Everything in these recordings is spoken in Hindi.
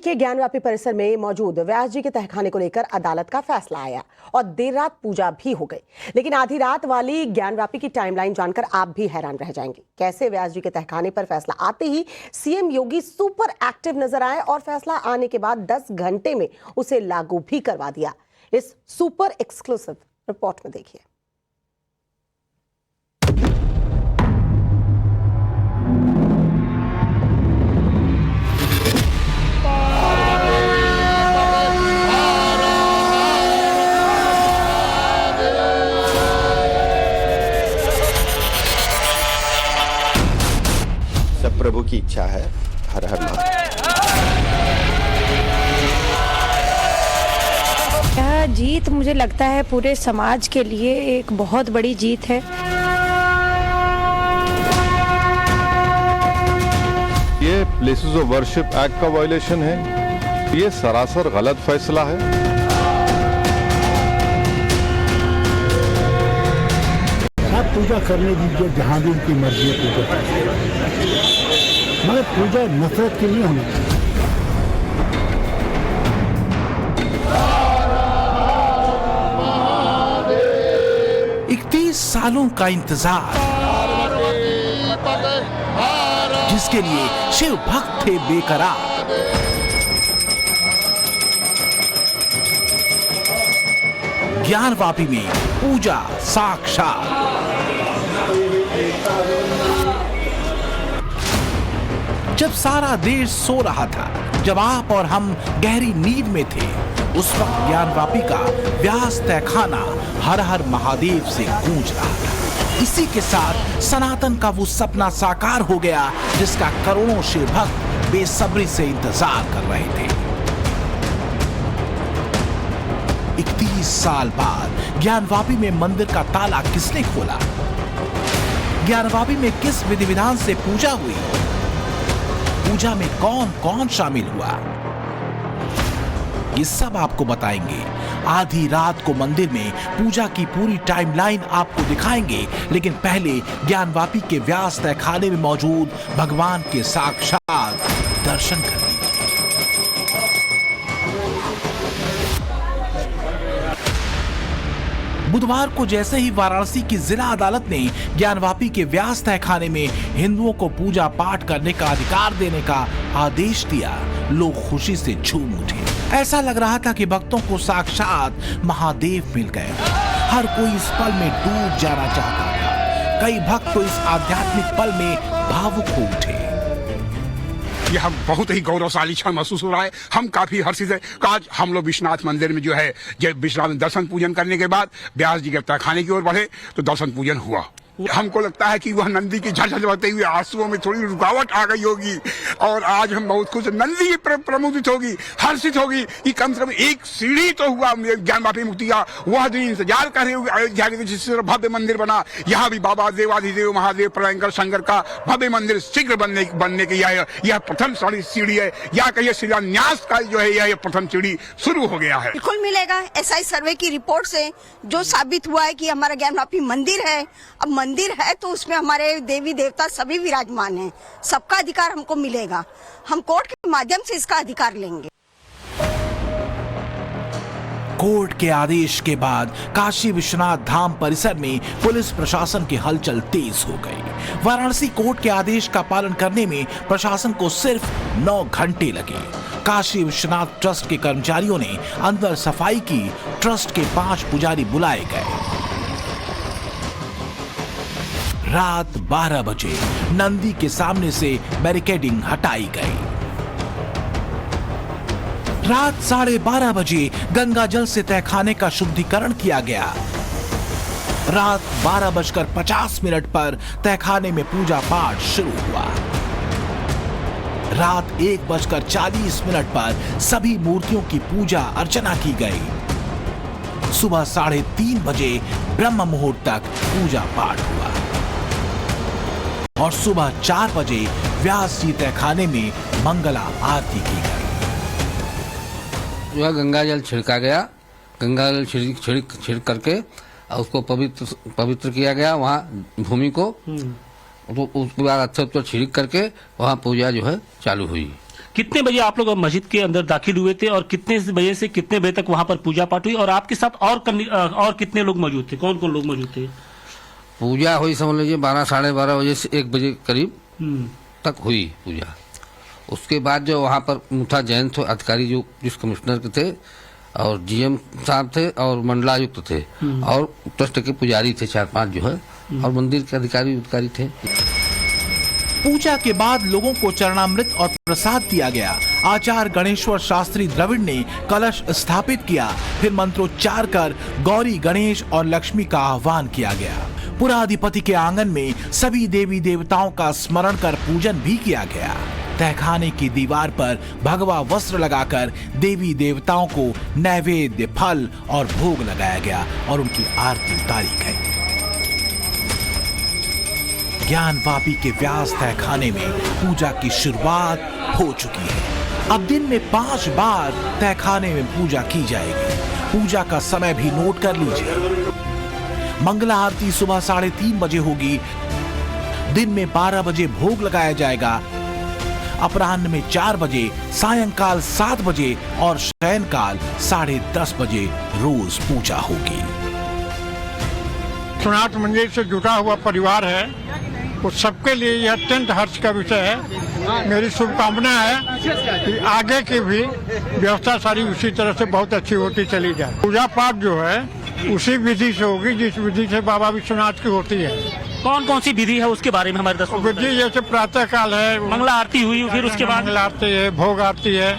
के ज्ञानव्यापी परिसर में मौजूद व्यास जी के तहखाने को लेकर अदालत का फैसला आया और देर रात पूजा भी हो गई। लेकिन आधी रात वाली ज्ञानव्यापी की टाइमलाइन जानकर आप भी हैरान रह जाएंगे। कैसे व्यास जी के तहखाने पर फैसला आते ही सीएम योगी सुपर एक्टिव नजर आए और फैसला आने के बाद 10 घंटे में उसे लागू भी करवा दिया। इस सुपर एक्सक्लूसिव रिपोर्ट में देखिए। सब प्रभु की इच्छा है। हर हर महादेव। यह जीत मुझे लगता है पूरे समाज के लिए एक बहुत बड़ी जीत है। ये प्लेसेस ऑफ वर्शिप एक्ट का वायलेशन है। ये सरासर गलत फैसला है। आप पूजा करने दीजिए जहाँ भी उनकी मर्जी है पूजा करें, मगर पूजा नफरत की नहीं होनी चाहिए। 31 सालों का इंतजार, जिसके लिए शिव भक्त थे बेकरार। ज्ञानवापी में पूजा साक्षात। जब सारा देश सो रहा था, जब आप और हम गहरी नींद में थे, उस वक्त ज्ञानवापी का व्यास तहखाना हर हर महादेव से गूंज रहा था। इसी के साथ सनातन का वो सपना साकार हो गया जिसका करोड़ों शिव भक्त बेसब्री से इंतजार कर रहे थे। 31 साल बाद ज्ञानवापी में मंदिर का ताला किसने खोला? ज्ञानवापी में किस विधि विधान से पूजा हुई? पूजा में कौन कौन शामिल हुआ? ये सब आपको बताएंगे। आधी रात को मंदिर में पूजा की पूरी टाइमलाइन आपको दिखाएंगे, लेकिन पहले ज्ञानवापी के व्यास तहखाने में मौजूद भगवान के साक्षात दर्शन कर लीजिए। बुधवार को जैसे ही वाराणसी की जिला अदालत ने ज्ञानवापी के व्यास तहखाने में हिंदुओं को पूजा पाठ करने का अधिकार देने का आदेश दिया, लोग खुशी से झूम उठे। ऐसा लग रहा था कि भक्तों को साक्षात महादेव मिल गए। हर कोई इस पल में डूब जाना चाहता था। कई भक्त तो इस आध्यात्मिक पल में भावुक हो उठे। यह बहुत ही गौरवशाली क्षण महसूस हो रहा है। हम काफी हर्षित है। आज हम लोग विश्वनाथ मंदिर में जो है जब विश्वनाथ दर्शन पूजन करने के बाद व्यास जी के तहखाने की ओर बढ़े तो दर्शन पूजन हुआ। हमको लगता है कि वह नंदी की झलझल बहते हुए आंसुओं में थोड़ी रुकावट आ गई होगी और आज हम बहुत खुश। नंदी प्रमुदित होगी, हर्षित होगी कि कम से कम एक सीढ़ी तो हुआ ज्ञानवापी मुक्ति का। वह दिन इंतजार कर रहे हुए अयोध्या के जिससे भव्य मंदिर बना, यहाँ भी बाबा देवाधिदेव महादेव प्रलयंकर शंकर का भव्य मंदिर शीघ्र बनने की यह प्रथम सीढ़ी है। या कहिए शिलान्यास का जो है यह प्रथम सीढ़ी शुरू हो गया है। बिल्कुल मिलेगा। एसआई सर्वे की रिपोर्ट से जो साबित हुआ है कि हमारा ज्ञानवापी मंदिर है। अब मंदिर है तो उसमें हमारे देवी देवता सभी विराजमान हैं। सबका अधिकार हमको मिलेगा। हम कोर्ट के माध्यम से इसका अधिकार लेंगे। कोर्ट के आदेश के बाद काशी विश्वनाथ धाम परिसर में पुलिस प्रशासन की हलचल तेज हो गई। वाराणसी कोर्ट के आदेश का पालन करने में प्रशासन को सिर्फ 9 घंटे लगे। काशी विश्वनाथ ट्रस्ट के कर्मचारियों ने अंदर सफाई की। ट्रस्ट के 5 पुजारी बुलाए गए। रात 12 बजे नंदी के सामने से बैरिकेडिंग हटाई गई। रात 12:30 बजे गंगा जल से तहखाने का शुद्धिकरण किया गया। रात 12:50 पर तहखाने में पूजा पाठ शुरू हुआ। रात 1:40 पर सभी मूर्तियों की पूजा अर्चना की गई। सुबह 3:30 बजे ब्रह्म मुहूर्त तक पूजा पाठ हुआ और सुबह 4 बजे व्यास जी तहखाने में मंगला आरती की गई। जो है गंगा जल छिड़का गया। गंगा जल छिड़क करके उसको पवित्र किया गया वहाँ भूमि को। तो उसके बाद अच्छे छिड़क करके वहाँ पूजा जो है चालू हुई। कितने बजे आप लोग मस्जिद के अंदर दाखिल हुए थे और कितने बजे से कितने बजे तक वहां पर पूजा पाठ हुई, और आपके साथ और कितने लोग मौजूद थे, कौन कौन लोग मौजूद थे? पूजा हुई समझ लीजिए 12 साढ़े 12 बजे से 1 बजे करीब तक हुई पूजा। उसके बाद जो वहाँ पर मुठा जैन थे अधिकारी, जो पुलिस कमिश्नर के थे और जीएम साहब थे और मंडलायुक्त थे और ट्रस्ट के पुजारी थे 4-5 जो है, और मंदिर के अधिकारी थे। पूजा के बाद लोगों को चरणामृत और प्रसाद दिया गया। आचार्य गणेश्वर शास्त्री द्रविड़ ने कलश स्थापित किया, फिर मंत्रोच्चार कर गौरी, गणेश और लक्ष्मी का आह्वान किया गया। पुराधिपति के आंगन में सभी देवी देवताओं का स्मरण कर पूजन भी किया गया। तहखाने की दीवार पर भगवा वस्त्र लगाकर देवी देवताओं को नैवेद्य, फल और भोग लगाया गया और उनकी आरती उतारी गई। ज्ञानवापी के व्यास तहखाने में पूजा की शुरुआत हो चुकी है। अब दिन में 5 बार तहखाने में पूजा की जाएगी। पूजा का समय भी नोट कर लीजिए। मंगला आरती सुबह 3:30 बजे होगी। दिन में 12 बजे भोग लगाया जाएगा। अपराह्न में 4 बजे, सायंकाल 7 बजे और शयनकाल 10:30 बजे रोज पूजा होगी। विश्वनाथ मंदिर से जुड़ा हुआ परिवार है, उस सबके लिए यह अत्यंत हर्ष का विषय है। मेरी शुभकामना है कि आगे की भी व्यवस्था सारी उसी तरह से बहुत अच्छी होती चली जाए। पूजा पाठ जो है उसी विधि से होगी जिस विधि से बाबा विश्वनाथ की होती है। कौन कौन सी विधि है उसके बारे में हमारे दर्शकों को विधि जैसे प्रातः काल है, मंगला आरती हुई, फिर उसके बाद मंगला आरती है, भोग आरती है,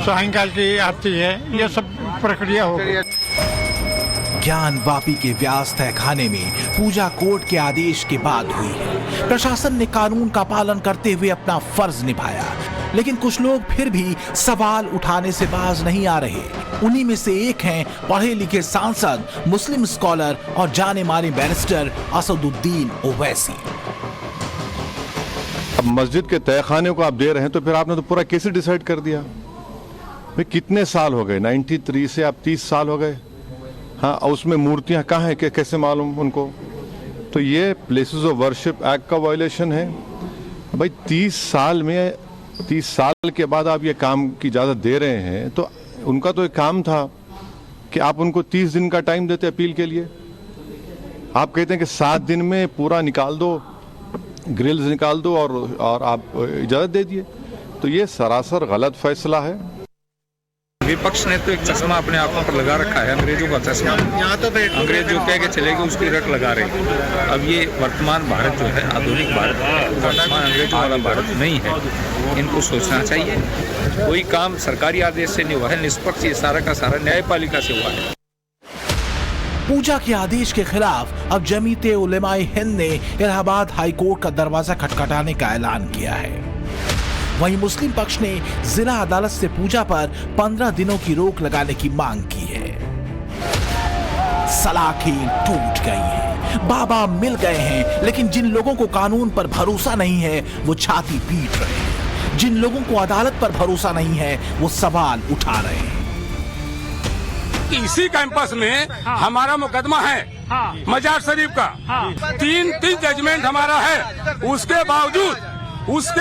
सायंकाल की आरती है, ये सब प्रक्रिया होगी। ज्ञानवापी के व्यास तहखाने में पूजा कोर्ट के आदेश के बाद हुई है। प्रशासन ने कानून का पालन करते हुए अपना फर्ज निभाया, लेकिन कुछ लोग फिर भी सवाल उठाने से बाज नहीं आ रहे। उन्हीं में से एक हैं पढ़े लिखे सांसद, मुस्लिम स्कॉलर और जाने माने बैरिस्टर असदुद्दीन ओवैसी। अब मस्जिद के तहखाने को आप दे रहे हैं तो फिर आपने तो पूरा केस डिसाइड कर दिया। भाई कितने साल हो गए? 93 से आप 30 साल हो गए। हाँ, और उसमें मूर्तियां कहाँ हैं, कैसे मालूम उनको? तो ये प्लेसेस ऑफ वर्शिप एक्ट का वायलेशन है। भाई 30 साल के बाद आप ये काम की इजाज़त दे रहे हैं, तो उनका तो एक काम था कि आप उनको 30 दिन का टाइम देते अपील के लिए। आप कहते हैं कि 7 दिन में पूरा निकाल दो, ग्रिल्स निकाल दो और आप इजाज़त दे दिए। तो ये सरासर गलत फैसला है। विपक्ष ने तो एक चश्मा अपने आंखों पर लगा रखा है, अंग्रेजों का चश्मा। अंग्रेज जो कह के चलेगा उसकी रट लगा रहे हैं। अब ये वर्तमान भारत जो है, आधुनिक भारत, वर्तमान अंग्रेजों वाला भारत नहीं है। इनको सोचना चाहिए। कोई काम सरकारी आदेश से नहीं हुआ है, निष्पक्ष ये सारा का सारा न्यायपालिका से हुआ है। पूजा के आदेश के खिलाफ अब जमीयत उलेमाए हिंद ने इलाहाबाद हाई कोर्ट का दरवाजा खटखटाने का ऐलान किया है। वहीं मुस्लिम पक्ष ने जिला अदालत से पूजा पर 15 दिनों की रोक लगाने की मांग की है। सलाखें टूट गई हैं, बाबा मिल गए हैं, लेकिन जिन लोगों को कानून पर भरोसा नहीं है वो छाती पीट रहे हैं। जिन लोगों को अदालत पर भरोसा नहीं है वो सवाल उठा रहे हैं। इसी कैंपस में हमारा मुकदमा है मजार शरीफ का। 3 जजमेंट हमारा है। उसके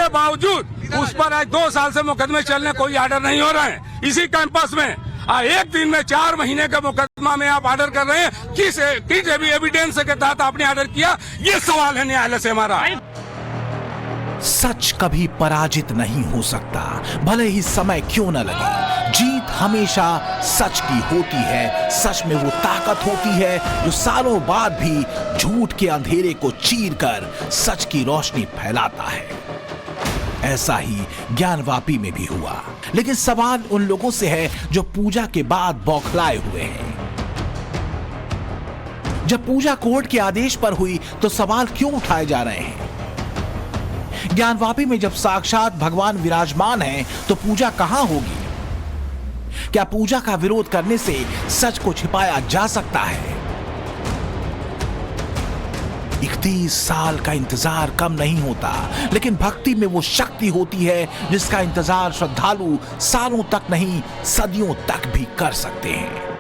बावजूद उस पर आज 2 साल से मुकदमे चलने कोई आर्डर नहीं हो रहे हैं। इसी कैंपस में एक दिन में 4 महीने का मुकदमा में आप आर्डर कर रहे हैं। किस एविडेंस के तहत आपने आर्डर किया? ये सवाल है न्यायालय से हमारा। सच कभी पराजित नहीं हो सकता, भले ही समय क्यों न लगे। जीत हमेशा सच की होती है। सच में वो ताकत होती है जो सालों बाद भी झूठ के अंधेरे को चीरकर सच की रोशनी फैलाता है। ऐसा ही ज्ञानवापी में भी हुआ, लेकिन सवाल उन लोगों से है जो पूजा के बाद बौखलाए हुए हैं। जब पूजा कोर्ट के आदेश पर हुई तो सवाल क्यों उठाए जा रहे हैं? ज्ञानवापी में जब साक्षात भगवान विराजमान हैं तो पूजा कहां होगी? क्या पूजा का विरोध करने से सच को छिपाया जा सकता है? 31 साल का इंतजार कम नहीं होता, लेकिन भक्ति में वो शक्ति होती है जिसका इंतजार श्रद्धालु सालों तक नहीं, सदियों तक भी कर सकते हैं।